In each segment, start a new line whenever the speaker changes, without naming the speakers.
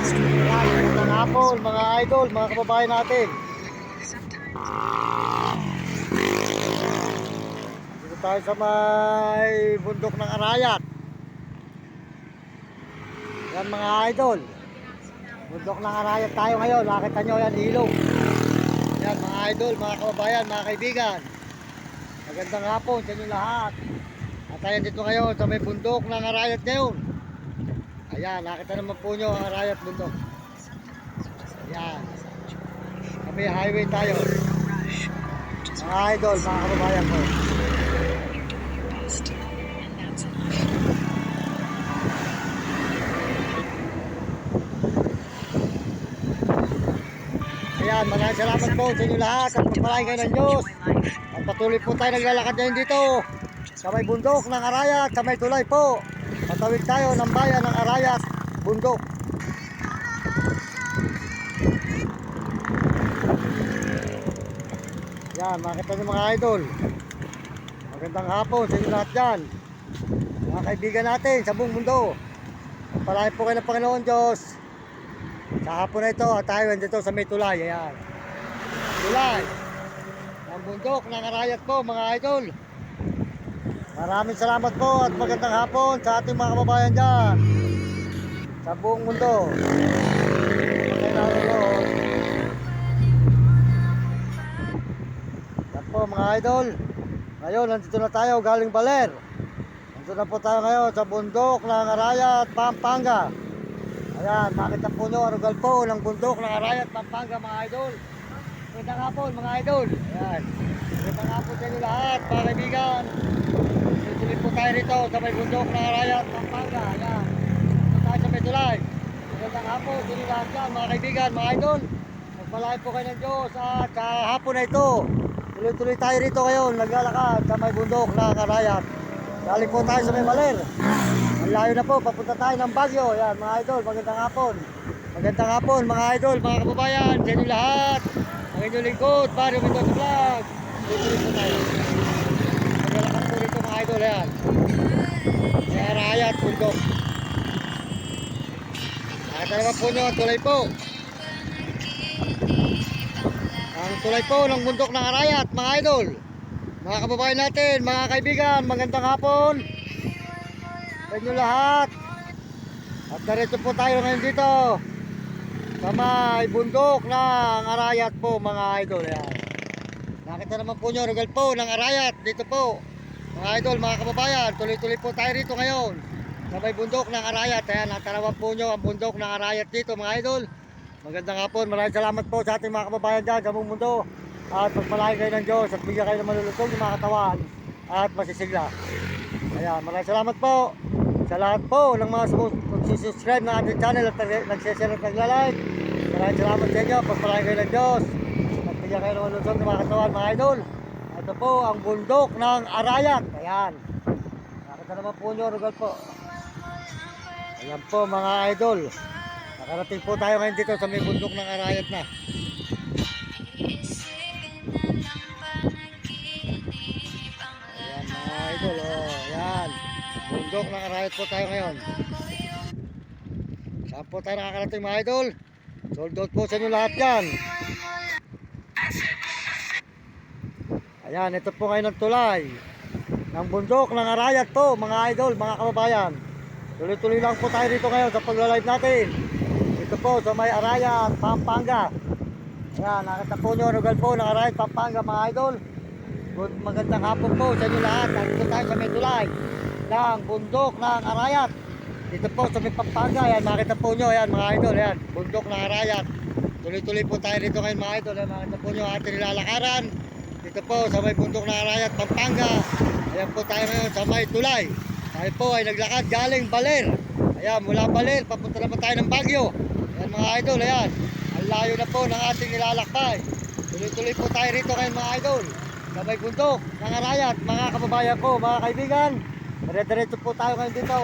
Yan, magandang hapon mga idol, mga kababayan natin. Dito tayo sa may bundok ng Arayat. Yan mga idol, bundok ng Arayat tayo ngayon. Nakita nyo yan, ilog. Yan mga idol, mga kababayan, mga kaibigan. Magandang hapon sa inyo lahat. At tayo dito ngayon sa may bundok ng Arayat ngayon. Ayan, nakita naman po nyo ang Arayat bundok. Ayan, kami highway tayo. Mga idol, mga kababayan ko. Ayan, maraming salamat po sa inyo lahat at pagpalain kayo ng Diyos. At patuloy po tayo naglalakad ngayon dito sa may bundok ng Arayat, sa may tulay po. Patawid tayo ng bayan ng Arayat, bundok. Yan, makita niyo mga idol. Magandang hapon sa inyo lahat dyan. Mga kaibigan natin sa buong mundo. Pagpalain po kayo ng Panginoon Diyos. Sa hapon na ito at tayo dito sa may tulay. Ayan, tulay ng bundok ng Arayat po mga idol. Maraming salamat po at magandang hapon sa ating mga kababayan dyan sa buong mundo. Yan po mga idol. Ngayon nandito na tayo galing Baler. Nandito na po tayo ngayon sa bundok ng Arayat, Pampanga. Ayan, makita po nyo ang rugal po ng bundok ng Arayat, Pampanga mga idol. Magandang hapon mga idol. Ayan, magandang hapon sa inyo lahat mga kaibigan. Tuloy po tayo rito sa may bundok ng Arayat, Pampanga. Ayan, dito tayo sa may tulay. Magandang hapon sa inyo lahat dyan mga kaibigan, mga idol. Magpalain po kayo ng Diyos at sa hapon na ito tuloy-tuloy tayo rito ngayon, naglalakad sa may bundok ng Arayat. Galing po tayo sa may Baler. Ang layo na po, papunta tayo ng Baguio. Yan mga idol, magandang hapon. Magandang hapon mga idol, mga kababayan, sa inyo lahat. Ang inyong lingkod, Mario Mendoza Vlog. Tuloy po tayo. Naglalakad po rito mga idol, yan. Sa Arayat, bundok. Nakita naman po nyo, ang tulay po. Ang tulay po ng bundok ng Arayat, mga idol. Mga kababayan natin, mga kaibigan, magandang hapon sa inyo lahat. At narito po tayo ngayon dito sa may bundok ng Arayat po mga idol. Ayan. Nakita naman po nyo, rugal po ng Arayat dito po. Mga idol, mga kababayan, tuloy-tuloy po tayo rito ngayon sa may bundok ng Arayat. Ayan, natarawan po nyo ang bundok ng Arayat dito mga idol. Magandang hapon, maraming salamat po sa ating mga kababayan dyan sa buong mundo. At pagpalain kayo ng Diyos at bigyan kayo ng malulutong ng mga katawan at masisigla. Ayan, maraming salamat po sa lahat po ng mga subscribe na ating channel at nagsishare at naglalike. Maraming salamat sa inyo, pagpalain kayo ng Diyos at bigyan kayo ng malulutong ng mga katawan mga idol. Ito po ang bundok ng Arayat. Ayan, nakita naman po nyo, rugal po. Ayan po mga idol, nakarating po tayo ngayon dito sa may bundok ng Arayat na. Ayan mga idol, oh, ayan. Bundok ng Arayat po tayo ngayon. Saan po tayo nakakarating mga idol? Sold out po sa inyo lahat yan. Ayan, ito po ngayon ang tulay ng bundok ng Arayat po mga idol, mga kababayan. Tuloy-tuloy lang po tayo dito ngayon sa pagla-live natin. Ito po sa may Arayat, Pampanga. Ayan, nakita po nyo, rugal po ng Arayat, Pampanga mga idol. Good, magandang hapon po sa inyo lahat. Nandito tayo sa may tulay ng bundok ng Arayat. Dito po sa may Pampanga. Ayan, makita po nyo, ayan mga idol, ayan, bundok ng Arayat. Tuloy-tuloy po tayo dito ngayon mga idol. Ayan, makita po nyo ating nilalakaran. Dito po sa may bundok ng Arayat, Pampanga. Ayan po tayo ngayon sa may tulay. Tayo po ay naglakad galing Baler. Ayan, mula Baler, papunta naman tayo ng Baguio. Ayan mga idol, ayan. Ang layo na po ng ating nilalakbay. Tuloy-tuloy po tayo rito ngayon mga idol sa may bundok ng Arayat, mga kababayan ko, mga kaibigan. Dire-diretso po tayo ngayon dito.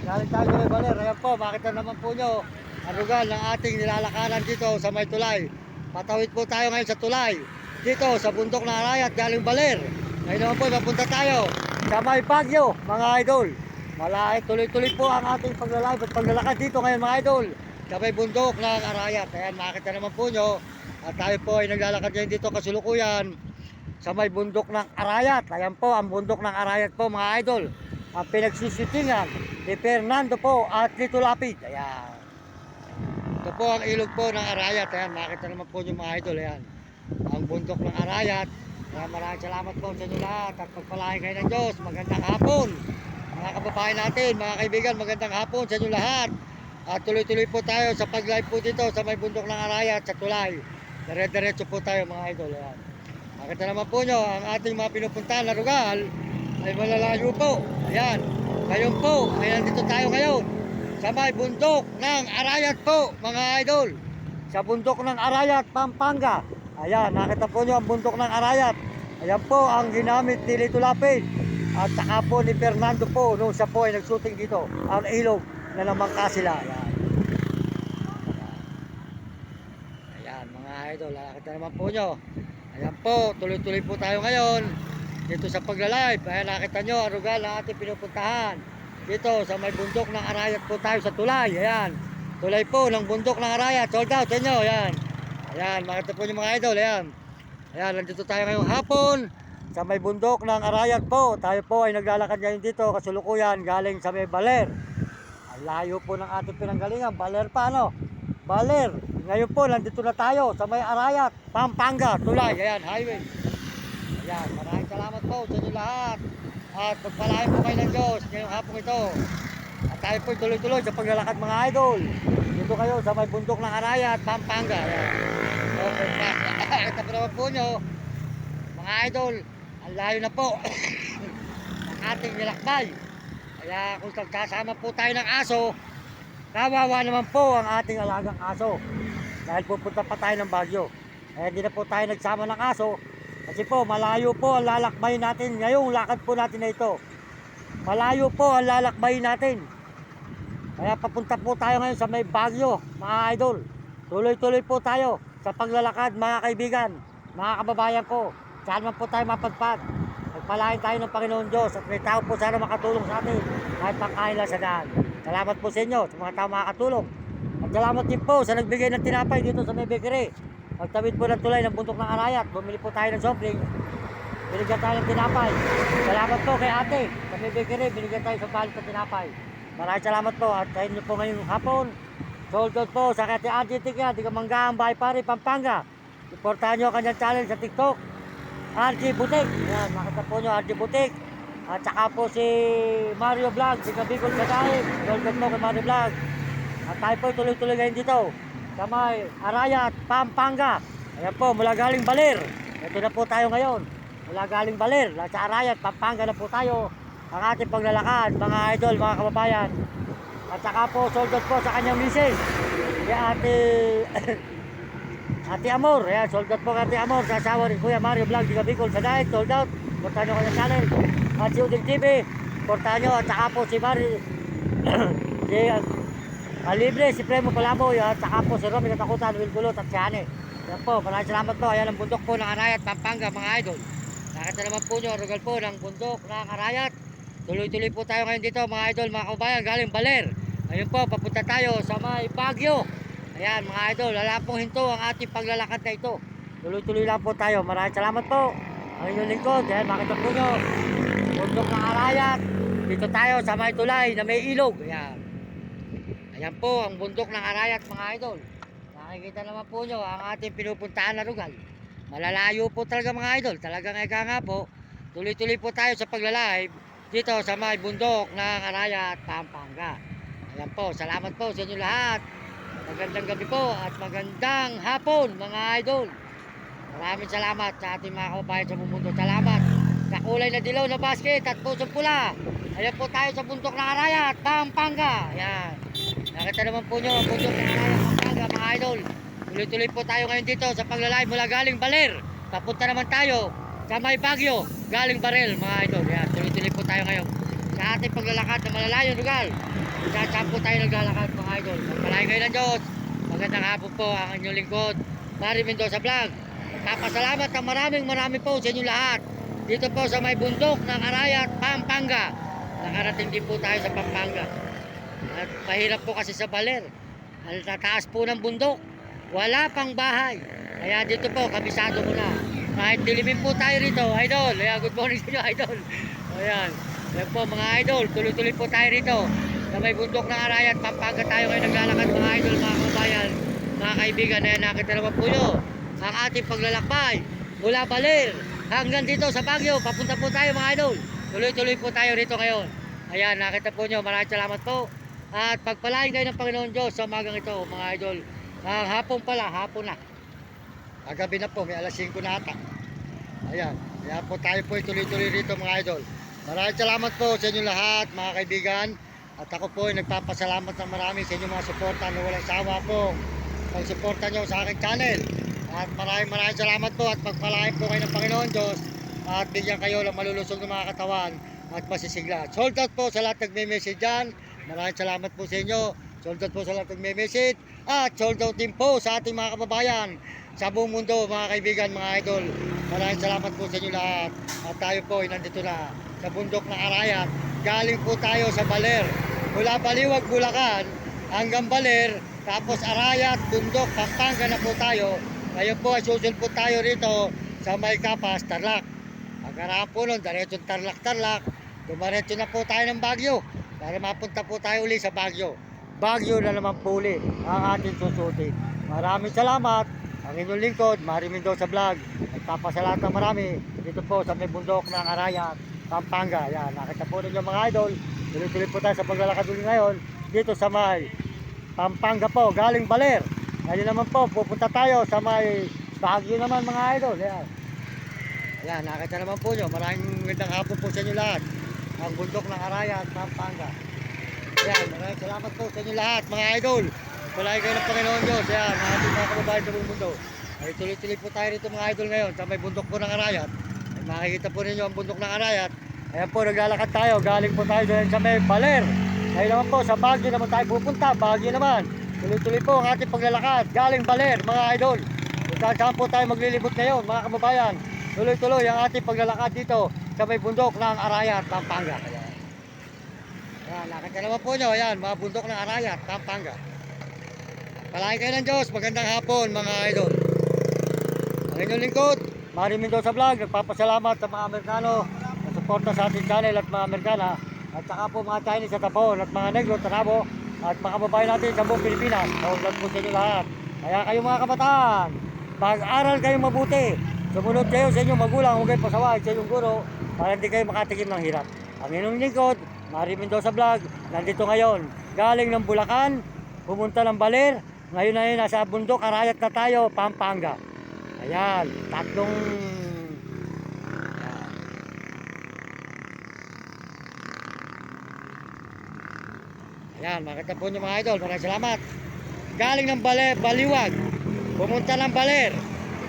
Galing tayo sa may Baler. Ayan po, makita naman po nyo ang rugal ng ating nilalakaran dito sa may tulay. Patawid po tayo ngayon sa tulay dito sa bundok ng Arayat, galing Baler. Ngayon naman po, mapunta tayo sa may Baguio, mga idol. Malaki, tuloy-tuloy po ang ating paglalive at paglalakad dito ngayon mga idol sa may bundok ng Arayat. Ayan, makita naman po nyo. At tayo po ay naglalakad ngayon dito kasulukuyan sa may bundok ng Arayat. Ayan po ang bundok ng Arayat po mga idol. Ang pinagsisitingan ni Fernando po at Lito Lapid. Ayan. Ito po ang ilog po ng Arayat. Ayan, makita naman po nyo mga idol. Ayan, ang bundok ng Arayat. Ayan, maraming salamat po sa inyo lahat at pagpalain kayo ng Diyos. Magandang hapon mga kababayan natin, mga kaibigan, magandang hapon sa inyo lahat. At tuloy-tuloy po tayo sa pag-live po dito sa may bundok ng Arayat sa Tulay. Dire-diretso po tayo mga idol. Ayan. Makita naman po nyo ang ating mga pinupuntahan na lugar ay malalayo po. Ayan. Ngayon po, ayan dito tayo ngayon sa may bundok ng Arayat po mga idol. Sa bundok ng Arayat, Pampanga. Ayan, nakita po nyo ang bundok ng Arayat. Ayan po ang ginamit ni Lito Lapid. At saka po ni Fernando po nung siya po ay nagshooting dito. Ang ilog na namangka sila. Ayan. Ayan mga idol, nakita naman po nyo. Ayan po, tuloy-tuloy po tayo ngayon dito sa pagla-live. Ayan, nakita nyo ang lugar na ating pinupuntahan. Dito sa may bundok ng Arayat po tayo sa Tulay. Ayan, tulay po ng bundok ng Arayat. Sold out sa inyo. Ayan. Ayan, makita po nyo mga idol. Ayan. Ayan, nandito tayo ngayong hapon sa may bundok ng Arayat po. Tayo po ay naglalakad ngayon dito kasulukuyan galing sa may Baler. Ang layo po ng ating pinanggalingan. Baler pa ano? Baler. Ngayon po nandito na tayo sa may Arayat, Pampanga, Tulay. Ayan, highway. Ayan, maraming salamat po sa inyo lahat. At pagpalain po kayo ng Diyos ngayong hapon ito. At tayo po tuloy-tuloy sa paglalakad mga idol. Dito kayo sa may bundok ng Arayat, Pampanga. Ayan. Okay, ito po naman po nyo mga idol. Ang layo na po ang ating nilakbay. Kaya kung sasama po tayo ng aso, kawawa naman po ang ating alagang aso. Dahil pupunta pa tayo ng Baguio. Kaya hindi na po tayo nagsama ng aso. Kasi po malayo po ang lalakbay natin. Ngayong lakad po natin na ito. Malayo po ang lalakbay natin. Kaya papunta po tayo ngayon sa may Baguio mga idol. Tuloy-tuloy po tayo sa paglalakad mga kaibigan, mga kababayan ko. Saan man po tayo mapagpag. Pagpalain tayo ng Panginoon Diyos at may tao po sana makatulong sa atin kahit pangkain lang sa daan. Salamat po sa inyo sa mga tao makakatulong. At salamat din po sa nagbigay ng tinapay dito sa may bakery. Pagtawid po ng tulay ng bundok ng Arayat, bumili po tayo ng soft drink. Binigyan tayo ng tinapay. Salamat po kay ate sa may bakery, binigyan tayo sa balit ng tinapay. Maraming salamat po at sa inyo po ngayong hapon. Sold out po sa kati Argentina, di ka Manggaan, Bahay Pare, Pampanga. Suportahan nyo ang kanyang channel sa TikTok. RG Butik. Ayan, makita po nyo RG Butik. At saka po si Mario Vlog, si Kabigol Kadaib. Sold out po kay Mario Vlog. At tayo po tuloy-tuloy ngayon dito sa may Arayat, Pampanga. Ayan po, mula galing Baler. Ito na po tayo ngayon. Mula galing Baler, sa Arayat, Pampanga na po tayo. Ang ating paglalakad, mga idol, mga kababayan. At saka po, sold out po sa kanyang misis. Si Ate Amor. Ayan, sold out po kay Ate Amor sa asawa ni Kuya Mario Vlog, di Bicol sa Daig, sold out. Portahan nyo kanyang channel. At si Uding TV, portahan nyo. At saka po si Mario, si Libre, si Premo Palaboy. At saka po si Romy Katakutan, Will Kulot at si Hane. Ayan po, maraming salamat po. Ayan ang bundok po ng Arayat, Pampanga mga idol. Nakita naman po nyo, rugal po ng bundok ng Arayat. Tuloy-tuloy po tayo ngayon dito mga idol, mga kabayan, galing Baler. Ngayon po, papunta tayo sa may Baguio. Ayan mga idol, wala pong hinto ang ating paglalakad na ito. Tuloy-tuloy lang po tayo. Maraming salamat po. Ang inyong lingkod, ayan, makita po nyo. Bundok ng Arayat. Dito tayo sa may tulay na may ilog. Ayan. Ayan po ang bundok ng Arayat mga idol. Nakikita naman po nyo ang ating pinupuntahan na lugar. Malalayo po talaga mga idol. Talagang eka nga po. Tuloy-tuloy po tayo sa pagla-live dito sa may bundok ng Arayat, Pampanga. Ayan po, salamat po sa inyo lahat. Magandang gabi po at magandang hapon mga idol. Maraming salamat sa ating mga kababayan sa buong mundo. Salamat sa kulay na dilaw na basket at pusong pula. Ayan po tayo sa bundok ng Arayat, Pampanga. Ayan. Nakita naman po nyo ang bundok ng Arayat, Pampanga mga idol. Tuloy-tuloy po tayo ngayon dito sa paglalay mula galing Baler. Papunta naman tayo sa may Baguio, galing Barel mga idol. Ayan. Tuloy-tuloy po tayo ngayon sa ating paglalakad na malalayong lugar. Saan po tayo naglalakad mga idol. Magpalain kayo ng Diyos. Magandang hapon po ang inyong lingkod, Mari Mendoza Vlog. Magpapasalamat ang maraming po sa inyo lahat. Dito po sa may bundok ng Arayat, Pampanga. Nakarating din po tayo sa Pampanga. At mahirap po kasi sa Baler.
Ang tataas po ng bundok. Wala pang bahay. Kaya dito po, kabisado ko na. Kahit dilimin po tayo rito, idol. Kaya good morning sa inyo, idol. Ayan. Ayan po mga idol, tuloy-tuloy po tayo rito. Sa may bundok ng Arayat, Pampanga tayo ngayon naglalakad mga idol, mga kabayan, mga kaibigan. Ayan, nakita naman po nyo ang ating paglalakbay mula Baler hanggang dito sa Baguio. Papunta po tayo mga idol. Tuloy-tuloy po tayo rito ngayon. Ayan, nakita po nyo. Maraming salamat po. At pagpalain kayo ng Panginoon Diyos sa umagang ito mga idol. Hapon pala, hapon na. Agabi na po, may alas 5 na ata. Ayan, kaya po tayo po tuloy-tuloy rito mga idol. Maraming salamat po sa inyo lahat mga kaibigan. At ako po ay nagpapasalamat ng marami sa inyo mga suporta na walang sawa po. Pag-suporta nyo sa aking channel. At maraming salamat po at pagpalain po kayo ng Panginoon Diyos. At bigyan kayo ng malulusog ng mga katawan at masisigla. Sold out po sa lahat nagme-message dyan. Maraming salamat po sa inyo. Sold out po sa lahat nagme-message. At sold out din po sa ating mga kababayan sa buong mundo mga kaibigan, mga idol. Maraming salamat po sa inyo lahat. At tayo po ay nandito na sa bundok ng Arayat. Galing po tayo sa Baler. Mula Baliwag, Bulacan hanggang Baler. Tapos Arayat, bundok, Pampanga na po tayo. Ngayon po ay susunod po tayo rito sa May Kapas, Tarlac. Pagkaraan po nun, diretso Tarlac. Dumaretso na po tayo ng Baguio para mapunta po tayo uli sa Baguio. Baguio na naman po uli ang ating susutin. Maraming salamat. Ang inyong lingkod, Mari Mendoza Vlog. Nagpapasalamat ng marami dito po sa may bundok ng Arayat, Pampanga. Yan, nakita po ninyo mga idol. Tuloy-tuloy po tayo sa paglalakad uli ngayon dito sa may Pampanga po, galing Baler. Ngayon naman po, pupunta tayo sa may Baguio naman mga idol. Yan. Ayan, nakita naman po nyo. Maraming magandang hapon po sa inyo lahat. Ang bundok ng Arayat, Pampanga. Ayan, maraming salamat po sa inyo lahat mga idol. Palagi kayo ng Panginoon Diyos. Ayan, mga kababayan sa buong mundo. Ay tuloy-tuloy po tayo rito mga idol ngayon sa may bundok po ng Arayat. Ay makikita po ninyo ang bundok ng Arayat. Ayan po, naglalakad tayo. Galing po tayo sa may Baler. Ngayon naman po, sa Baguio naman tayo pupunta. Baguio naman. Tuloy-tuloy po ang ating paglalakad. Galing Baler, mga idol. Kung saan po tayo maglilibot ngayon, mga kababayan. Tuloy-tuloy ang ating paglalakad dito sa may bundok ng Arayat, Pampanga. Ayan, nakita naman po nyo. Ayan, mga bundok ng Arayat, Pampanga. Palagi kayo ng Diyos. Magandang hapon, mga idol. Ang inyong lingkod, Mari Mendoza Vlog. Nagpapasalamat sa mga Amerikano na suporta sa ating channel at mga Amerikana. At saka po mga Chinese sa Tapon at mga Negro, Tarabo at mga kababayan natin sa buong Pilipinas. Naundan po sa inyo lahat. Kaya kayo mga kabataan, mag-aral kayo mabuti. Sumunod kayo sa inyong magulang, huwag kayo pasaway sa inyong guro para hindi kayo makatikim ng hirap. Ang inyong lingkod, Mari Mendoza Vlog, nandito ngayon. Galing ng Bulacan, pumunta ng Baler. Ngayon na yun, nasa bundok, Arayat na tayo, Pampanga. Ayan, tatlong... Ayan, makita po nyo mga idol, maraming salamat. Galing ng Baliwag, pumunta ng Baler.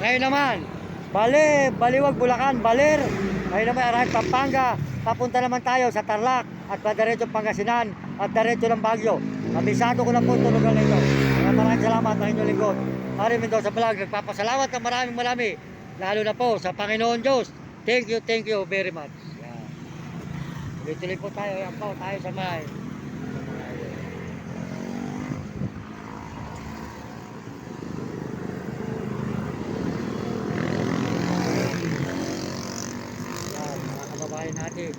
Ngayon naman, Baliwag, Bulacan, Baler. Ngayon naman, Arayat, Pampanga. Papunta naman tayo sa Tarlac at diretso Pangasinan at diretso ng Baguio. Kabisado ko na po ito lugar na ito. Kaya maraming salamat ang inyong lingkod. Mari Mendoza Vlog, nagpapasalamat ng marami. Lalo na po sa Panginoon Diyos. Thank you very much. Yan. Tuloy-tuloy po tayo. Yan po, tayo sa may. Yan, mga kababayan natin.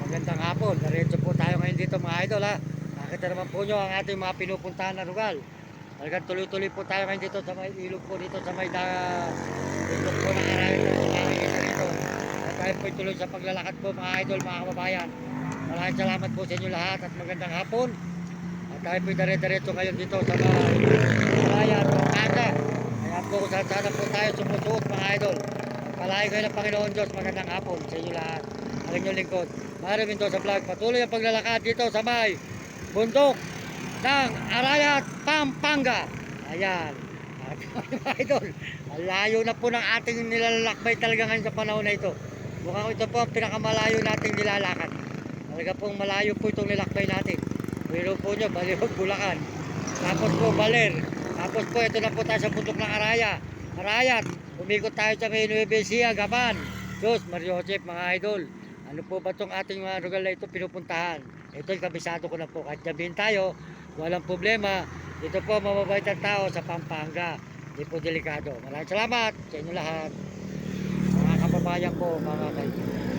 Magandang hapon. Diretso po tayo ngayon dito mga idol ha. Nakita naman po nyo ang ating mga pinupuntahan na lugar. Talagang tuloy-tuloy po tayo ngayon dito sa may ilog po dito sa may ilog po ng Arayat po makikita dito. At tayo po tuloy sa paglalakad po mga idol, mga kababayan. Maraming salamat po sa inyo lahat at magandang hapon. At tayo po dire-diretso ngayon dito sa may Arayat, Pampanga. Kaya po sana po tayo sumusuot mga idol. Palagi kayo ng Panginoon Diyos, magandang hapon sa inyo lahat. Ang inyong lingkod, Mari Mendoza Vlog. Patuloy ang paglalakad dito sa may bundok ng Arayat, Pampanga. Ayan. At mga idol, ang layo na po ng ating nilalakbay talaga ngayon sa panahon na ito. Mukhang ito po ang pinakamalayo nating nilalakad. Talaga pong malayo po itong nilakbay natin. Pero po nyo, Baliwag, Bulacan. Tapos po Baler. Tapos po ito na po tayo sa bundok ng Arayat. Umikot tayo sa may Nueva Ecija, Gapan. Diyos, Mario Joseph, mga idol. Ano po ba itong ating mga lugar na ito pinupuntahan? Ito yung kabisado ko na po. Kahit gabihin tayo, walang problema. Dito po mababait ang tao sa Pampanga. Hindi po delikado. Maraming salamat sa inyo lahat. Mga kababayan ko, mga kaibigan.